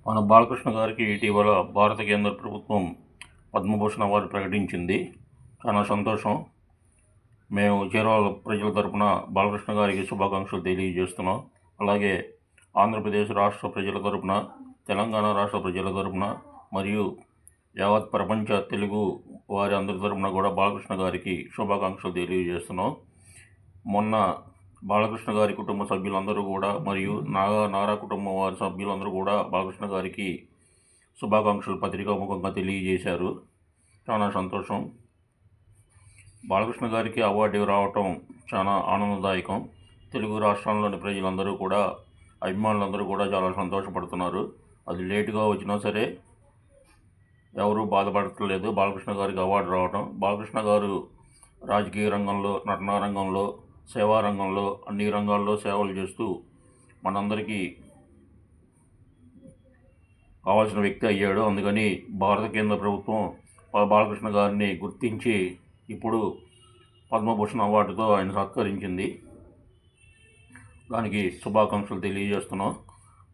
మన బాలకృష్ణ గారికి ఇటీవల భారత కేంద్ర ప్రభుత్వం పద్మభూషణ్ అవార్డు ప్రకటించింది. చాలా సంతోషం. మేము చీరాల ప్రజల తరపున బాలకృష్ణ గారికి శుభాకాంక్షలు తెలియజేస్తున్నాం. అలాగే ఆంధ్రప్రదేశ్ రాష్ట్ర ప్రజల తరపున, తెలంగాణ రాష్ట్ర ప్రజల తరపున మరియు యావత్ ప్రపంచ తెలుగు వారి అందరి తరపున కూడా బాలకృష్ణ గారికి శుభాకాంక్షలు తెలియజేస్తున్నాం. మొన్న బాలకృష్ణ గారి కుటుంబ సభ్యులందరూ కూడా మరియు నారా కుటుంబం వారి సభ్యులందరూ కూడా బాలకృష్ణ గారికి శుభాకాంక్షలు పత్రికాముఖంగా తెలియజేశారు. చాలా సంతోషం. బాలకృష్ణ గారికి అవార్డు రావటం చాలా ఆనందదాయకం. తెలుగు రాష్ట్రాల్లోని ప్రజలందరూ కూడా, అభిమానులందరూ కూడా చాలా సంతోషపడుతున్నారు. అది లేటుగా వచ్చినా సరే ఎవరూ బాధపడట్లేదు బాలకృష్ణ గారికి అవార్డు రావటం. బాలకృష్ణ గారు రాజకీయ రంగంలో, నటనా రంగంలో, సేవా రంగంలో, అన్ని రంగాల్లో సేవలు చేస్తూ మనందరికీ కావాల్సిన వ్యక్తి అయ్యాడు. అందుకని భారత కేంద్ర ప్రభుత్వం బాలకృష్ణ గారిని గుర్తించి ఇప్పుడు పద్మభూషణ్ అవార్డుతో ఆయన సత్కరించింది. దానికి శుభాకాంక్షలు తెలియజేస్తున్నాం.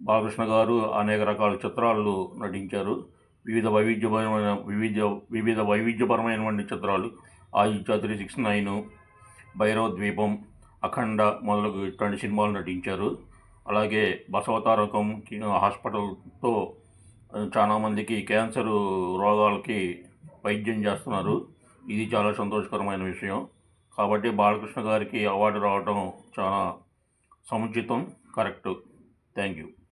బాలకృష్ణ గారు అనేక రకాల చిత్రాలు నటించారు. వివిధ వైవిధ్యపరమైనటువంటి చిత్రాలు, ఆదిత్య 369, భైరవ ద్వీపం, అఖండ మొదలగు ఇట్లాంటి సినిమాలు నటించారు. అలాగే బసవతారకం హాస్పిటల్తో చాలామందికి క్యాన్సర్ రోగాలకి వైద్యం చేస్తున్నారు. ఇది చాలా సంతోషకరమైన విషయం. కాబట్టి బాలకృష్ణ గారికి అవార్డు రావడం చాలా సముచితం, కరెక్టు. Thank you.